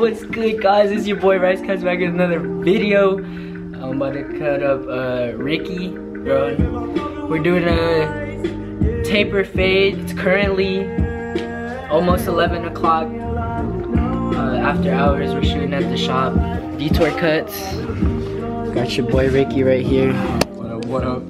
What's good, guys? It's your boy RiceCuts back with another video. I'm about to cut up Ricky, bro. We're doing a taper fade. It's currently almost 11 o'clock. After hours, we're shooting at the shop. Detour Cuts. Got your boy Ricky right here. What up? What up?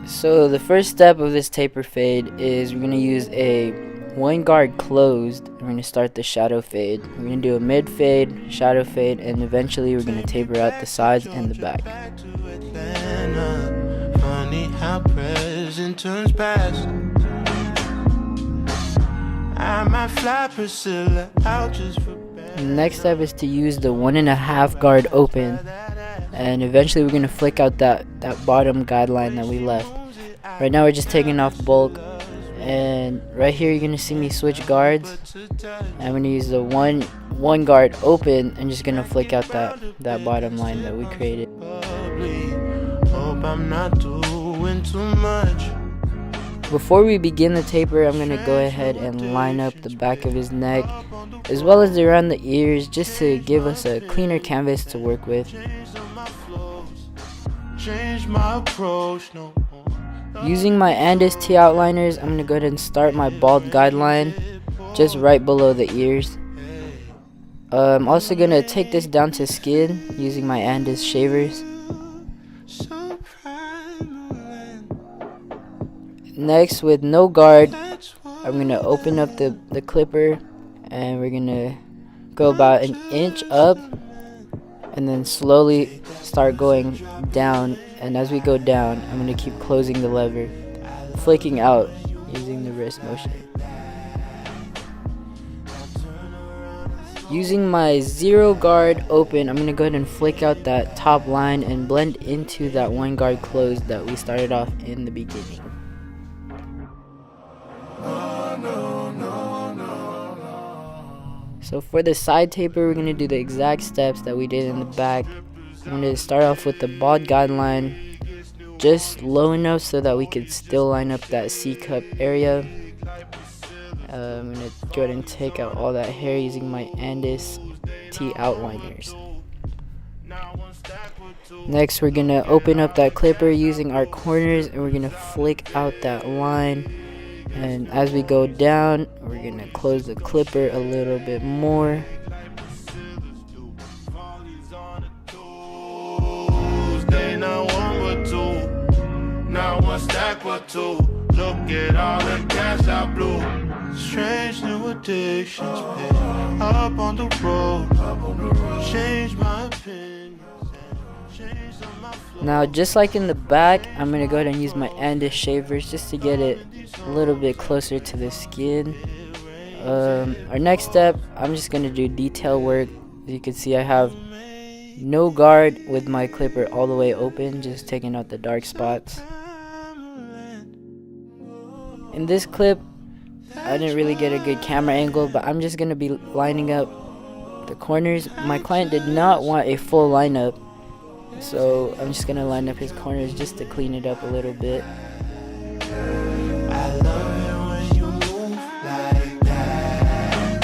So the first step of this taper fade is we're going to use a one guard closed. We're going to start the shadow fade. We're going to do a mid fade, shadow fade, and eventually we're going to taper out the sides and the back. Funny how present turns past. I might fly Priscilla out just for the next step is to use the 1.5 guard open, and eventually we're going to flick out that bottom guideline that we left. Right now we're just taking off bulk, and right here you're going to see me switch guards. I'm going to use the one guard open and just going to flick out that bottom line that we created. Hope I'm not doing too much. Before we begin the taper, I'm going to go ahead and line up the back of his neck as well as around the ears, just to give us a cleaner canvas to work with. Using my Andis T outliners, I'm going to go ahead and start my bald guideline just right below the ears. I'm also going to take this down to skin using my Andis shavers. Next, with no guard, I'm going to open up the clipper, and we're going to go about an inch up and then slowly start going down. And as we go down, I'm going to keep closing the lever, flicking out using the wrist motion. Using my 0 guard open, I'm going to go ahead and flick out that top line and blend into that 1 guard closed that we started off in the beginning. So for the side taper, we're going to do the exact steps that we did in the back. I'm going to start off with the bald guideline, just low enough so that we could still line up that C cup area. I'm going to go ahead and take out all that hair using my Andis T outliners. Next, we're going to open up that clipper using our corners, and we're going to flick out that line. And as we go down, we're going to close the clipper a little bit more. Look at all the cash I blew. Strange new addictions, up on the road. Change my opinion. Now, just like in the back, I'm going to go ahead and use my Andis shavers just to get it a little bit closer to the skin. Our next step, I'm just going to do detail work. As you can see, I have no guard with my clipper all the way open, just taking out the dark spots. In this clip, I didn't really get a good camera angle, but I'm just going to be lining up the corners. My client did not want a full lineup, so I'm just going to line up his corners just to clean it up a little bit. I love it when you move like that.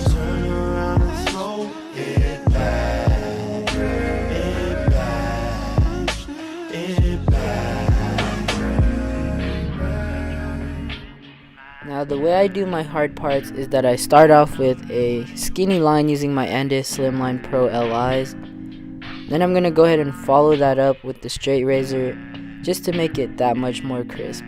Turn around and throw it back. It back. Now, the way I do my hard parts is that I start off with a skinny line using my Andis Slimline Pro LIs. Then I'm going to go ahead and follow that up with the straight razor just to make it that much more crisp.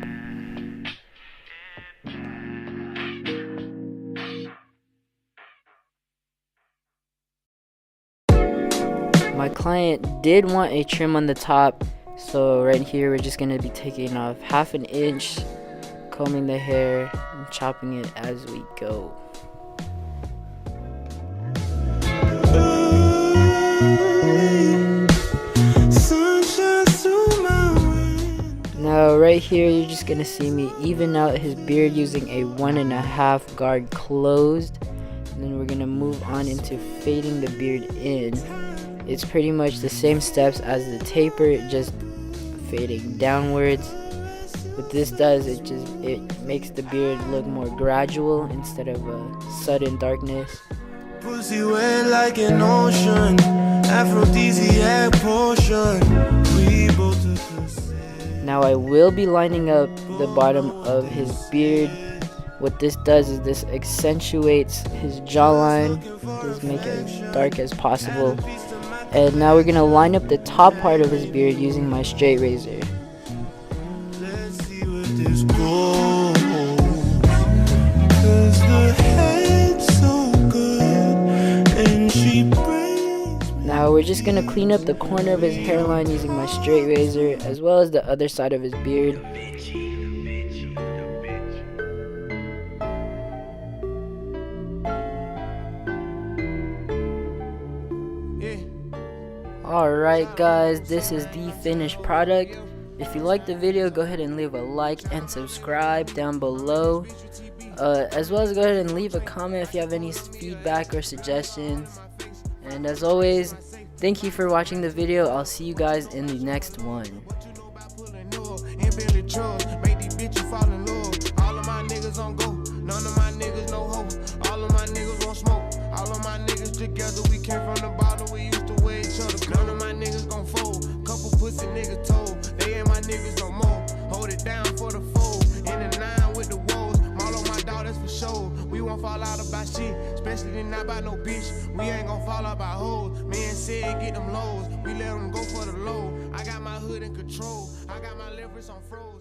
My client did want a trim on the top, so right here we're just going to be taking off 1/2 inch, combing the hair and chopping it as we go. Now right here you're just gonna see me even out his beard using a 1.5 guard closed, and then we're gonna move on into fading the beard in. It's pretty much the same steps as the taper, just fading downwards. What this does, it makes the beard look more gradual instead of a sudden darkness. Pussy wet like an ocean, aphrodisiac potion. We both took. Now I will be lining up the bottom of his beard. What this does is this accentuates his jawline, just make it as dark as possible. And now we're gonna line up the top part of his beard using my straight razor. Let's see what this goes. 'Cause the head's so good, and she brings. Now we're just gonna clean up the corner of his hairline using my straight razor, as well as the other side of his beard. Alright guys, this is the finished product. If you liked the video, go ahead and leave a like and subscribe down below. As well as go ahead and leave a comment if you have any feedback or suggestions. And as always, thank you for watching the video. I'll see you guys in the next one. Together we came from the bottom, we used to weigh each other. None of my niggas gon' fold. Couple pussy niggas told. They ain't my niggas no more. Hold it down for the fold. In the 9 with the woes. All on my dog, that's for sure. We won't fall out about shit, especially not by no bitch. We ain't gon' fall out by hoes. Me and Sid get them lows. We let them go for the low. I got my hood in control. I got my leverage on froze.